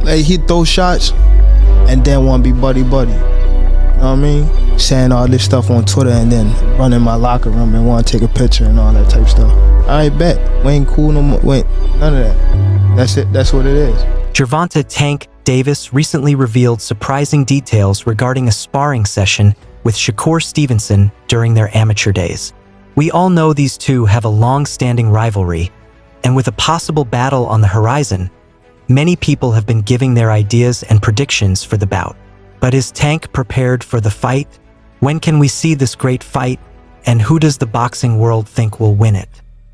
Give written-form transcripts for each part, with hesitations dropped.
He throw shots and then want to be buddy-buddy. You know what I mean? Saying all this stuff on Twitter and then run in my locker room and want to take a picture and all that type of stuff. I ain't bet. We ain't cool no more. None of that. That's it. That's what it is. Gervonta Tank Davis recently revealed surprising details regarding a sparring session with Shakur Stevenson during their amateur days. We all know these two have a long-standing rivalry, and with a possible battle on the horizon, many people have been giving their ideas and predictions for the bout. But is Tank prepared for the fight? When can we see this great fight? And who does the boxing world think will win it?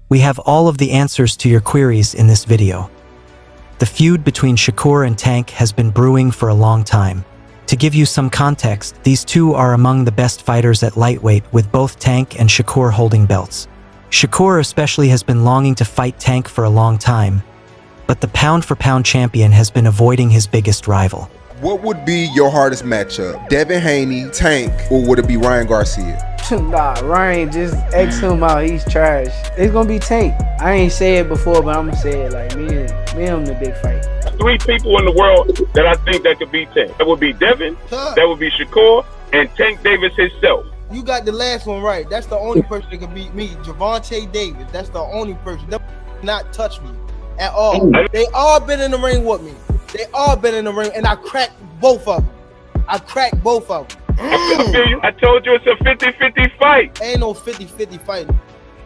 We have all of the answers to your queries in this video. The feud between Shakur and Tank has been brewing for a long time. To give you some context, these two are among the best fighters at lightweight, with both Tank and Shakur holding belts. Shakur especially has been longing to fight Tank for a long time, but the pound-for-pound champion has been avoiding his biggest rival. What would be your hardest matchup? Devin Haney, Tank, or would it be Ryan Garcia? Nah, Ryan, just X him out. He's trash. It's gonna be Tank. I ain't say it before, but I'm gonna say it. Like, me and him the big fight. 3 people in the world that I think that could beat Tank. That would be Devin, that would be Shakur, and Tank Davis himself. You got the last one right. That's the only person that can beat me. Gervonta Davis. That's the only person that not touch me at all. They all been in the ring with me. They all been in the ring, and I cracked both of them. I I feel you. I told you it's a 50-50 fight. Ain't no 50-50 fight.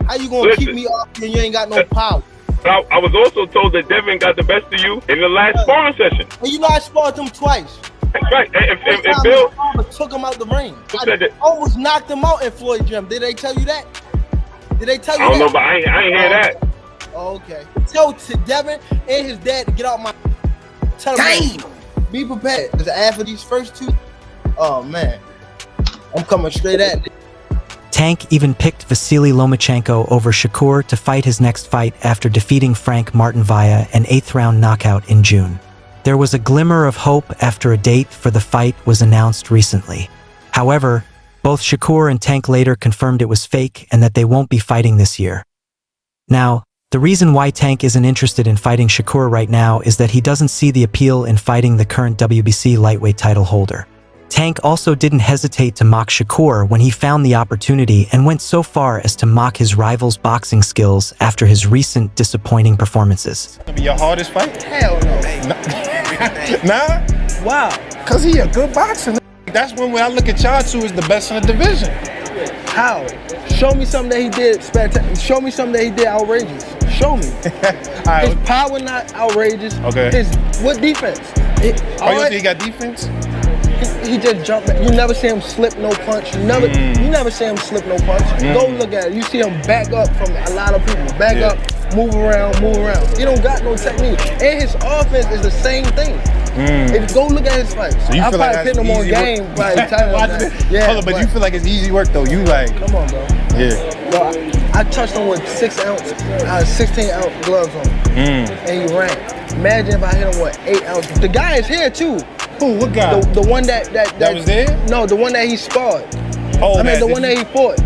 How you gonna keep me up and you ain't got no power? I was also told that Devin got the best of you in the last sparring session. And you know I sparred him twice. Right. And Bill took him out the ring. I almost knocked him out in Floyd Gym. Did they tell you that? Did they tell you that? I don't know, but I ain't hear that. Okay. Tell to Devin and his dad to get out my. Tell him, be prepared. Because after these first two, oh man, I'm coming straight at it. Tank even picked Vasily Lomachenko over Shakur to fight his next fight after defeating Frank Martin via an 8th-round knockout in June. There was a glimmer of hope after a date for the fight was announced recently. However, both Shakur and Tank later confirmed it was fake and that they won't be fighting this year. Now, the reason why Tank isn't interested in fighting Shakur right now is that he doesn't see the appeal in fighting the current WBC lightweight title holder. Tank also didn't hesitate to mock Shakur when he found the opportunity and went so far as to mock his rival's boxing skills after his recent disappointing performances. Gonna be your hardest fight? Hell no. Nah? Wow. Cause he a good boxer. That's when I look at y'all two as the best in the division. How? Show me something that he did spectacular. Show me something that he did outrageous. Show me. Right. His power not outrageous. Okay. What defense? You think he got defense? He just jumped back. You never see him slip no punch. You never see him slip no punch. Go look at it. You see him back up from a lot of people. Back up, move around. He don't got no technique. And his offense is the same thing. Go look at his fights. So you I feel probably like put him on game by the time. Yeah. Hold on, but you feel like it's easy work though. You like. Come on, bro. Yeah. Bro, I touched him with 16-ounce gloves on. And he ran. Imagine if I hit him with 8 ounces. The guy is here too. Who? What guy? The one that was there? No, the one that he sparred. Oh, I mean the one that he fought.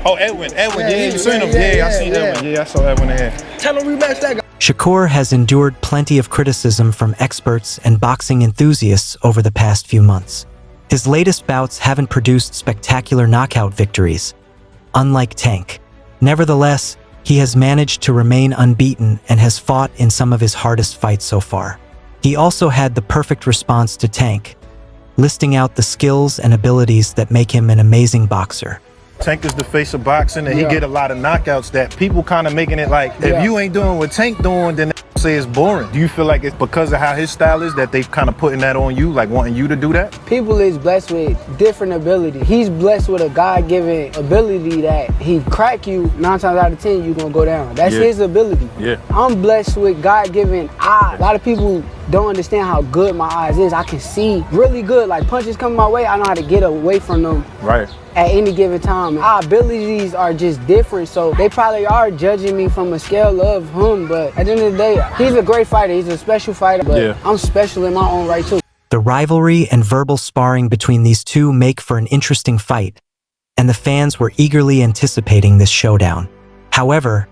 Oh, Edwin. Yeah, you seen him. Yeah, I seen Edwin. Yeah, I saw Edwin in here. Tell him rematch that guy. Shakur has endured plenty of criticism from experts and boxing enthusiasts over the past few months. His latest bouts haven't produced spectacular knockout victories, unlike Tank. Nevertheless, he has managed to remain unbeaten and has fought in some of his hardest fights so far. He also had the perfect response to Tank, listing out the skills and abilities that make him an amazing boxer. Tank is the face of boxing, and he get a lot of knockouts that people kind of making it like, if you ain't doing what Tank doing, then they say it's boring. Do you feel like it's because of how his style is that they kind of putting that on you, like wanting you to do that? People is blessed with different ability. He's blessed with a God-given ability that he crack you 9 times out of 10, you're gonna go down. That's his ability. Yeah. I'm blessed with God-given eyes. A lot of people don't understand how good my eyes is. I can see really good. Like punches coming my way, I know how to get away from them. Right. At any given time. Our abilities are just different, so they probably are judging me from a scale of him, but at the end of the day, he's a great fighter. He's a special fighter, but I'm special in my own right too. The rivalry and verbal sparring between these two make for an interesting fight, and the fans were eagerly anticipating this showdown. However,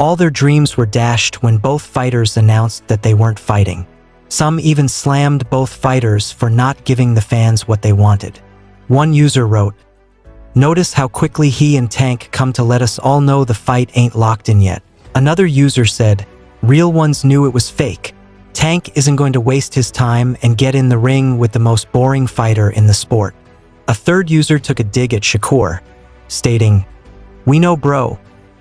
all their dreams were dashed when both fighters announced that they weren't fighting. Some even slammed both fighters for not giving the fans what they wanted. One user wrote, "Notice how quickly he and Tank come to let us all know the fight ain't locked in yet." Another user said, "Real ones knew it was fake. Tank isn't going to waste his time and get in the ring with the most boring fighter in the sport." A third user took a dig at Shakur, stating, "We know, bro,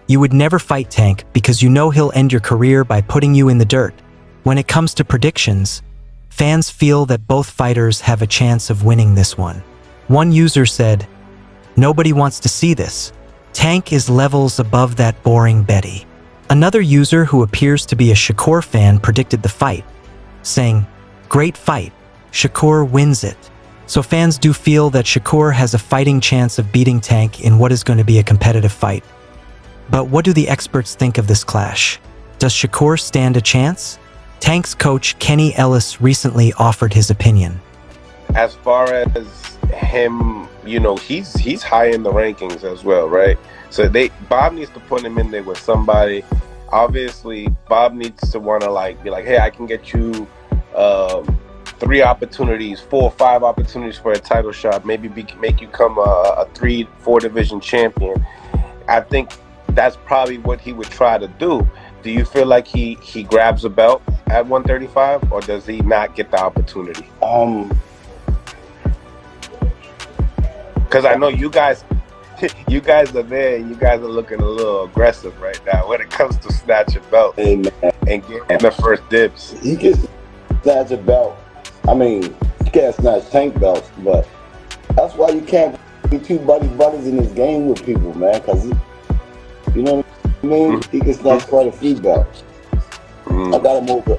you would never fight Tank because you know he'll end your career by putting you in the dirt. When it comes to predictions, fans feel that both fighters have a chance of winning this one." One user said, "Nobody wants to see this. Tank is levels above that boring Betty." Another user who appears to be a Shakur fan predicted the fight, saying, "Great fight. Shakur wins it." So fans do feel that Shakur has a fighting chance of beating Tank in what is going to be a competitive fight. But what do the experts think of this clash? Does Shakur stand a chance? Tank's coach Kenny Ellis recently offered his opinion. As far as him, you know, he's high in the rankings as well, right? So Bob needs to put him in there with somebody. Obviously, Bob needs to want to be like, hey, I can get you 3 opportunities, 4 or 5 opportunities for a title shot. Maybe make you come a 3-4 division champion. I think that's probably what he would try to do. Do you feel like he grabs a belt at 135, or does he not get the opportunity? Because I know you guys are there, and you guys are looking a little aggressive right now when it comes to snatching belts and getting the first dibs. He gets snatch a belt. I mean, you can't snatch Tank belts, but that's why you can't be too buddies in this game with people, man. Because you know what I mean? He can snatch quite a few belts. I got him over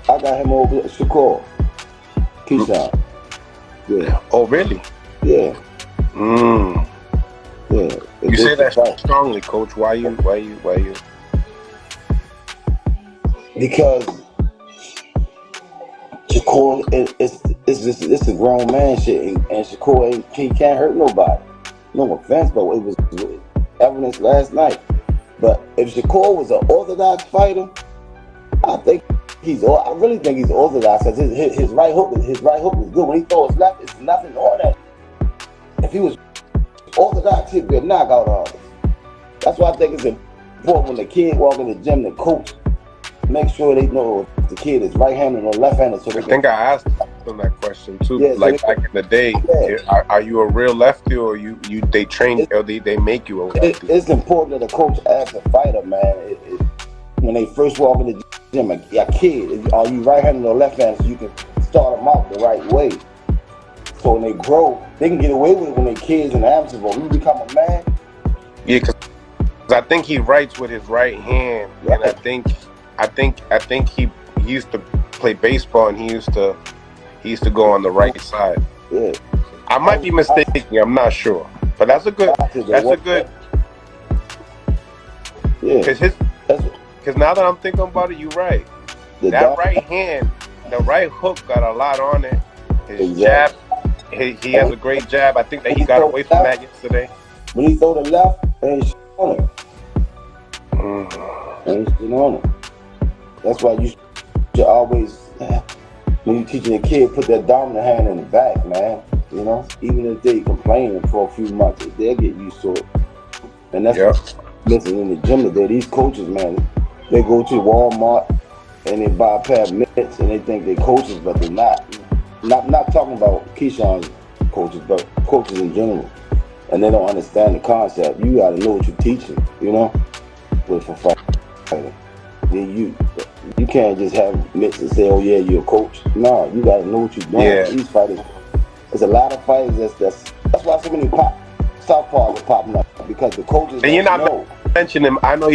Shakur. Keyshawn. Yeah. Oh, really? Yeah. Yeah. You say that strongly, Coach. Why you? Because Shakur it's a grown man shit, and Shakur he can't hurt nobody. No offense, but it was evidence last night. But if Shakur was an orthodox fighter, I really think he's orthodox, because his right hook is good. When he throws left, it's nothing on that. If he was orthodox, he'd be a knockout artist. That's why I think it's important when the kid walk in the gym, the coach make sure they know if the kid is right-handed or left-handed. So I think I asked them that question too. Yeah, back in the day, are you a real lefty, or they train or they make you a lefty? It's important that the coach asks a fighter, man. When they first walk in the gym, a kid, are you right-handed or left-handed, so you can start them out the right way. So when they grow, they can get away with it when they're kids and amateurs. But when you become a man, yeah, because I think he writes with his right hand, and I think he used to play baseball, and he used to go on the right side. Yeah, I might be mistaken. I'm not sure, but that's a good. Yeah, because now that I'm thinking about it, you're right. That right hand, the right hook got a lot on it. His jab, he has a great jab. I think that he got away from that yesterday. When he throw the left, ain't shit on him. Ain't shit on him. That's why you should always, when you're teaching a kid, put that dominant hand in the back, man. You know, even if they complaining for a few months, they'll get used to it. And that's listen, in the gym today, these coaches, man, they go to Walmart and they buy a pair of mitts and they think they're coaches, but they're not. Not talking about Keyshawn's coaches, but coaches in general. And they don't understand the concept. You gotta know what you're teaching, you know, with a fighter. You can't just have mitts and say, oh yeah, you're a coach. No, you gotta know what you're doing. Yeah. These fighters, there's a lot of fighters that's why so many southpaws are popping up, because the coaches. And you're not know. mentioning him. I know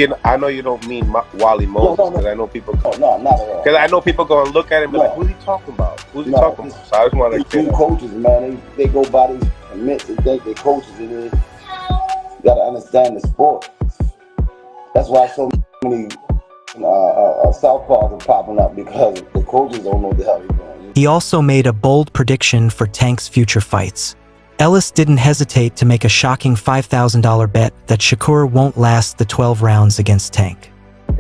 you don't mean Wally Moses, because I know people. No, not at all. Because I know people go and look at him and be like, who's he talking about? Who's he talking about? So I just want to clear that. Coaches, man, they go by these mitts and think they're coaches, and you gotta understand the sport. That's why so many southpaws are popping up, because the coaches don't know what the hell they're doing. He also made a bold prediction for Tank's future fights. Ellis didn't hesitate to make a shocking $5,000 bet that Shakur won't last the 12 rounds against Tank.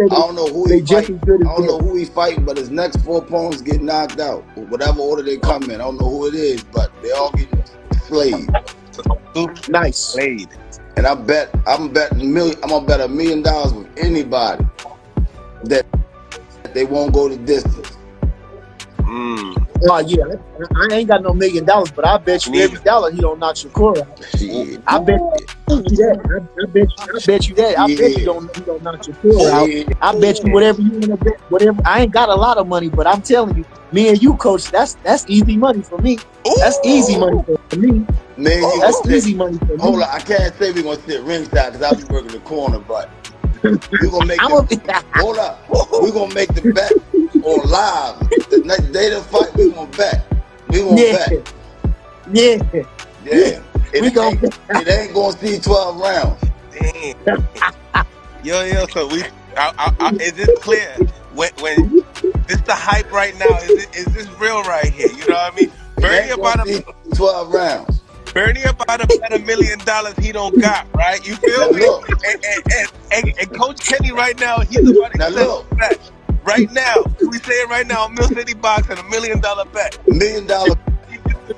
say I don't know who they he just fighting. as good as I don't know them. who he's fighting, but his next 4 opponents get knocked out. Whatever order they come in, I don't know who it is, but they all getting slayed. Nice. Played. And I'm gonna bet $1 million with anybody that they won't go the distance. Oh yeah, I ain't got no $1 million, but I bet you every dollar he don't knock Shakur out. Shit. I bet you that. I bet you that. I bet you he don't knock Shakur out. I bet you whatever you want to bet, whatever. I ain't got a lot of money, but I'm telling you, me and you, coach, that's easy money for me. That's easy money for me. Man, that's easy money for me. Hold on, I can't say we're gonna sit ringside because I'll be working the corner, but we're gonna make hold up. We're gonna make the bet on live. The next day of the fight, we're gonna bet. We're gonna bet. Yeah. It ain't gonna see 12 rounds. Damn. Yo, so is this clear? When this the hype right now, is this real right here? You know what I mean? Bernie about to 12 rounds. Bernie about to bet $1 million he don't got, right? You feel me? And Coach Kenny right now, he's about to accept the bet. Right now, we say it right now, Mill City Boxing, $1 million bet. $1 million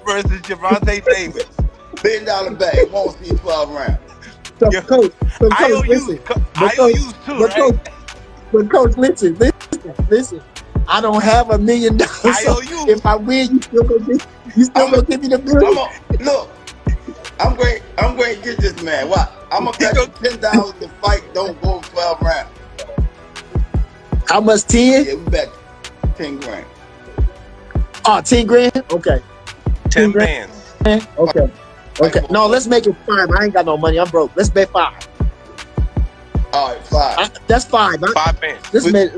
versus Gervonta Davis. $1 million bet. It won't see 12 rounds. So, Coach, IOUs too, right? But Coach, listen. I don't have $1 million. So if I win, you still gonna give me the bill. Look, I'm going to get this man. What? I'm gonna bet you $10 the fight don't go 12 rounds. How much? 10? Yeah, we bet 10 grand. Oh, 10 grand? Okay. 10 bands. Okay. No, let's make it 5. I ain't got no money. I'm broke. Let's bet 5. All right, 5. That's 5. 5 bands. Let's bet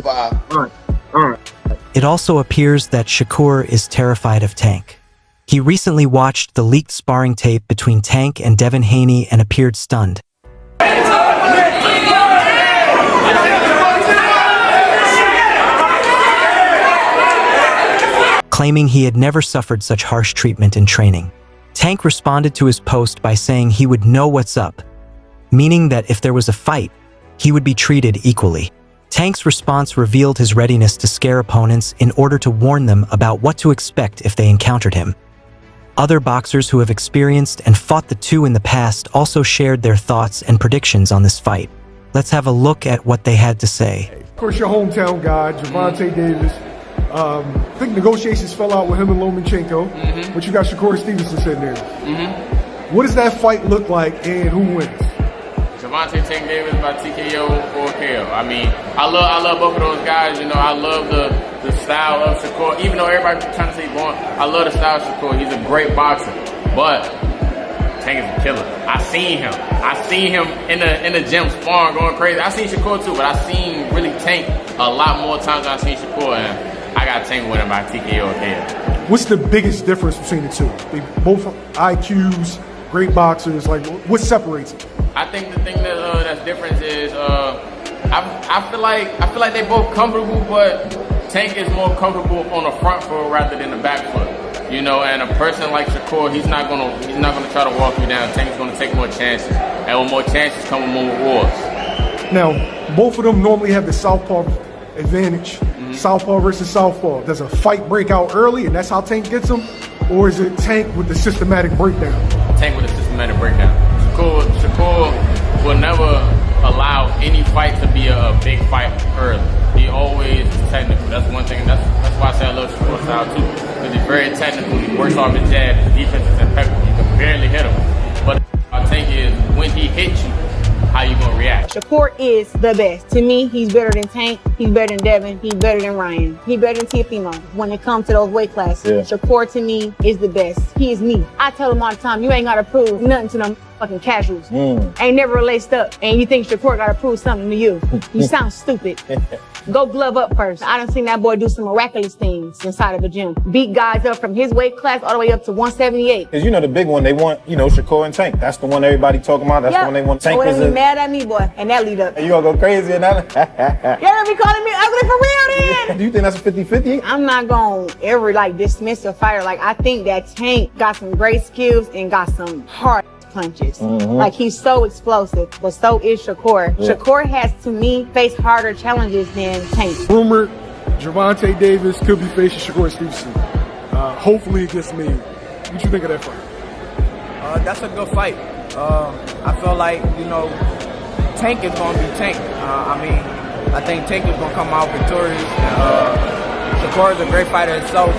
5. All right. It also appears that Shakur is terrified of Tank. He recently watched the leaked sparring tape between Tank and Devin Haney and appeared stunned. Claiming he had never suffered such harsh treatment in training. Tank responded to his post by saying he would know what's up, meaning that if there was a fight, he would be treated equally. Tank's response revealed his readiness to scare opponents in order to warn them about what to expect if they encountered him. Other boxers who have experienced and fought the two in the past also shared their thoughts and predictions on this fight. Let's have a look at what they had to say. Of course, your hometown guy, Gervonta Davis. I think negotiations fell out with him and Lomachenko, but you got Shakur Stevenson sitting there. What does that fight look like and who wins? Gervonta Tank Davis by TKO or KO. I mean, I love both of those guys. You know, I love the style of Shakur. Even though everybody's trying to say born, I love the style of Shakur. He's a great boxer, but Tank is a killer. I seen him in the gym sparring, going crazy. I seen Shakur too, but I seen really Tank a lot more times than I seen Shakur, and I got Tank winning by TKO or KO. What's the biggest difference between the two? They both IQs, great boxers. Like, what separates them? I think the thing that's different is I feel like they both comfortable, but Tank is more comfortable on the front foot rather than the back foot. You know, and a person like Shakur, he's not gonna try to walk you down. Tank's gonna take more chances, and with more chances come with more rewards. Now, both of them normally have the southpaw advantage. Southpaw versus southpaw. Does a fight break out early, and that's how Tank gets them, or is it Tank with the systematic breakdown? Tank with a systematic breakdown. Shakur will never allow any fight to be a big fight early. He always is technical. That's one thing. That's why I say I love Shakur style too. Because he's very technical. He works off his jab. His defense is impeccable. You can barely hit him. But I think is when he hits you, how you gonna react? Shakur is the best. To me, he's better than Tank. He's better than Devin. He's better than Ryan. He's better than Tiafimo. When it comes to those weight classes, Shakur to me is the best. He is me. I tell him all the time, you ain't gotta prove nothing to them fucking casuals. Ain't never laced up. And you think Shakur gotta prove something to you. You sound stupid. Go glove up first. I done seen that boy do some miraculous things inside of a gym. Beat guys up from his weight class all the way up to 178. Because you know the big one, they want, Shakur and Tank. That's the one everybody talking about. That's the one they want. Tank is be mad at me, boy. And that lead up. You gonna go crazy and that? You're gonna be calling me ugly for real then? Do you think that's a 50-50? I'm not gonna ever dismiss a fighter. I think that Tank got some great skills and got some heart. punches. Like, he's so explosive, but so is Shakur. Shakur has, to me, faced harder challenges than Tank. Rumored Gervonta Davis could be facing Shakur Stevenson. Hopefully it gets made. What you think of that fight? That's a good fight. I feel like, Tank is going to be Tank. I think Tank is going to come out victorious. Shakur is a great fighter himself,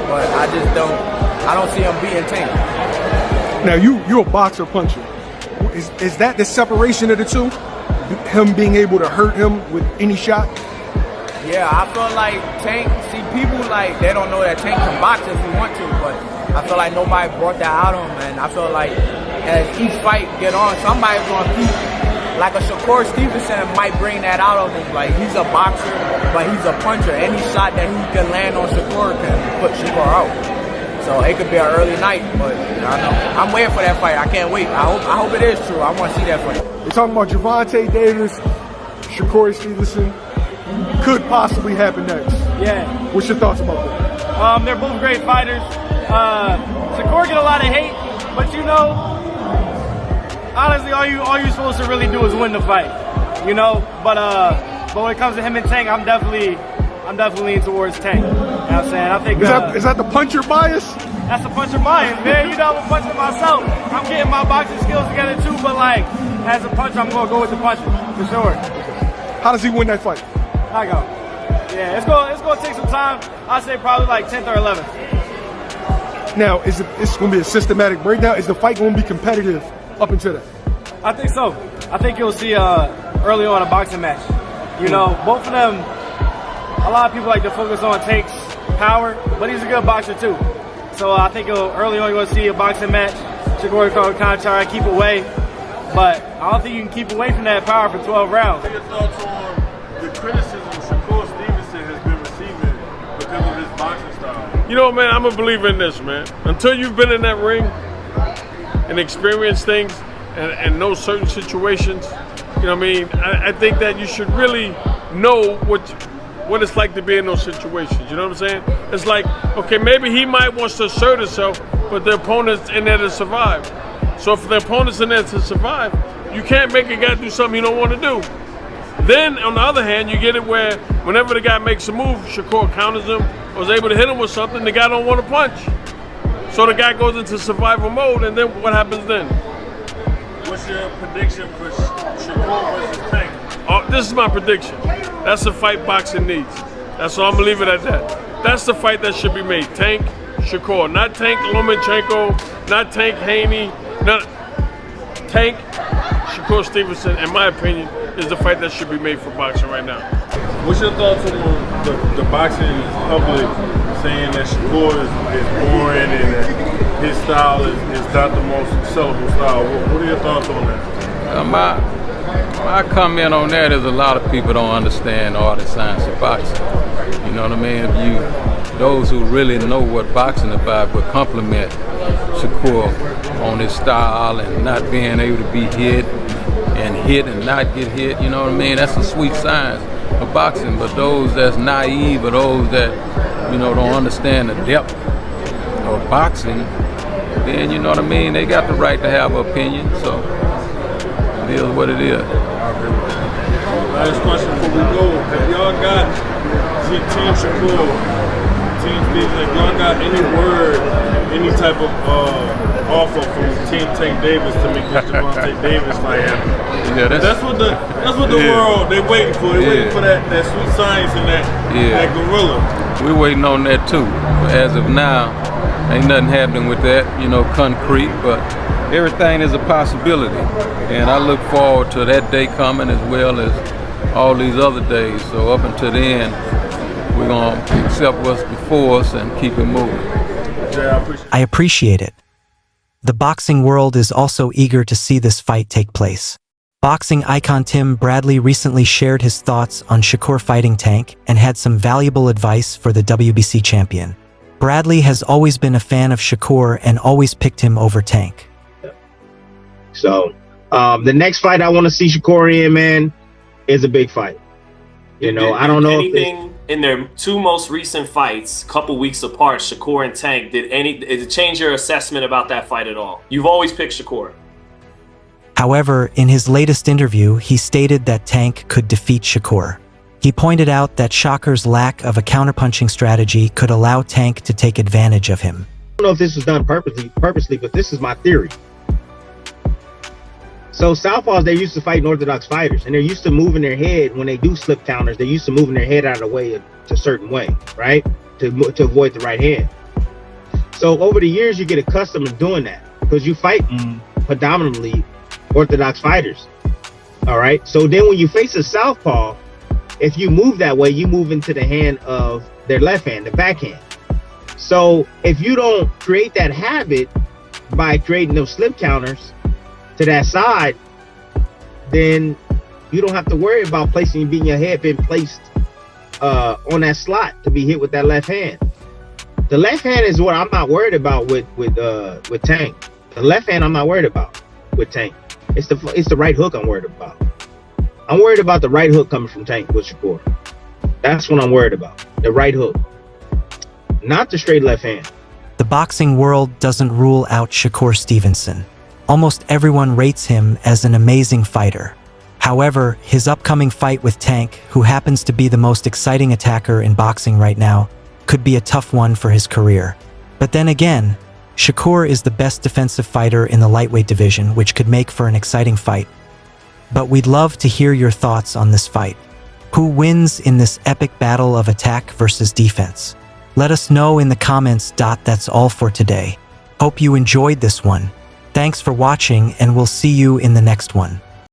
but I don't see him beating Tank. Now you're a boxer puncher. Is that the separation of the two? Him being able to hurt him with any shot? Yeah, I feel like Tank, people they don't know that Tank can box if he want to, but I feel like nobody brought that out of him, and I feel like as each fight get on, somebody's going to keep, like a Shakur Stevenson might bring that out of him. Like, he's a boxer, but he's a puncher. Any shot that he can land on Shakur can put Shakur out. So it could be an early night, but I know I'm waiting for that fight. I can't wait. I hope it is true. I want to see that fight. We're talking about Gervonta Davis, Shakur Stevenson. Could possibly happen next. Yeah. What's your thoughts about that? They're both great fighters. Shakur get a lot of hate, but honestly, all you're supposed to really do is win the fight. But when it comes to him and Tank, I'm definitely leaning towards Tank. You know what I'm saying? I think is that the puncher bias? That's the puncher bias, man. I'm a puncher myself. I'm getting my boxing skills together too, but as a puncher, I'm gonna go with the puncher for sure. How does he win that fight? I go. Yeah, it's gonna take some time. I'd say probably 10th or 11th. Now, it's gonna be a systematic breakdown? Is the fight gonna be competitive up until that? I think so. I think you'll see early on a boxing match. Both of them, a lot of people like to focus on Tank's power, but he's a good boxer too. So I think early on you're gonna see a boxing match. Shakur will kind of try to keep away, but I don't think you can keep away from that power for 12 rounds. What are your thoughts on the criticism Shakur Stevenson has been receiving because of his boxing style? Man, I'm a believer in this, man. Until you've been in that ring and experienced things and know certain situations, I think that you should really know what it's like to be in those situations. You know what I'm saying? It's like, okay, maybe he might want to assert himself, but the opponent's in there to survive. So if the opponent's in there to survive, you can't make a guy do something he don't want to do. Then, on the other hand, you get it where whenever the guy makes a move, Shakur counters him, or is able to hit him with something, the guy don't want to punch. So the guy goes into survival mode, and then what happens then? What's your prediction for Shakur versus Tank? Oh, this is my prediction. That's the fight boxing needs. That's all I'm going to leave it at that. That's the fight that should be made. Tank, Shakur. Not Tank Lomachenko, not Tank Haney, not Tank, Shakur Stevenson, in my opinion, is the fight that should be made for boxing right now. What's your thoughts on the boxing public saying that Shakur is boring and that his style is not the most sellable style? What are your thoughts on that? My comment on that is a lot of people don't understand the art and science of boxing. You know what I mean? Those who really know what boxing is about would compliment Shakur on his style and not being able to be hit and not get hit. You know what I mean? That's a sweet science of boxing. But those that's naive or those that don't understand the depth of boxing, then you know what I mean? They got the right to have an opinion. So it is what it is. Last question before we go. Have y'all got Team Shakur, Team Stevenson, have y'all got any word, any type of offer from Team Tank Davis to make this Gervonta Davis fight happen? Yeah, that's what the world they waiting for. They waiting for that sweet science and that gorilla. We're waiting on that too. But as of now, ain't nothing happening with that, concrete, but everything is a possibility. And I look forward to that day coming as well as all these other days. So up until then, we're going to accept what's before us and keep it moving. I appreciate it. The boxing world is also eager to see this fight take place. Boxing icon Tim Bradley recently shared his thoughts on Shakur fighting Tank and had some valuable advice for the WBC champion. Bradley has always been a fan of Shakur and always picked him over Tank. So the next fight I want to see Shakur in, man, is a big fight. I don't know anything in their two most recent fights, couple weeks apart, Shakur and Tank, did it change your assessment about that fight at all? You've always picked Shakur. However, in his latest interview, he stated that Tank could defeat Shakur. He pointed out that Shakur's lack of a counterpunching strategy could allow Tank to take advantage of him. I don't know if this was done purposely, but this is my theory. So southpaws, they're used to fighting orthodox fighters, and they're used to moving their head when they do slip counters. They're used to moving their head out of the way a certain way, right? To avoid the right hand. So over the years, you get accustomed to doing that because you fight predominantly orthodox fighters. All right. So then when you face a southpaw, if you move that way, you move into the hand of their left hand, the backhand. So if you don't create that habit by creating those slip counters to that side, then you don't have to worry about being your head being placed on that slot to be hit with that left hand. The left hand is what I'm not worried about with Tank. The left hand I'm not worried about with Tank. It's the right hook I'm worried about. I'm worried about the right hook coming from Tank with Shakur. That's what I'm worried about. The right hook, not the straight left hand. The boxing world doesn't rule out Shakur Stevenson. Almost everyone rates him as an amazing fighter. However, his upcoming fight with Tank, who happens to be the most exciting attacker in boxing right now, could be a tough one for his career. But then again, Shakur is the best defensive fighter in the lightweight division, which could make for an exciting fight. But we'd love to hear your thoughts on this fight. Who wins in this epic battle of attack versus defense? Let us know in the comments. That's all for today. Hope you enjoyed this one. Thanks for watching, and we'll see you in the next one.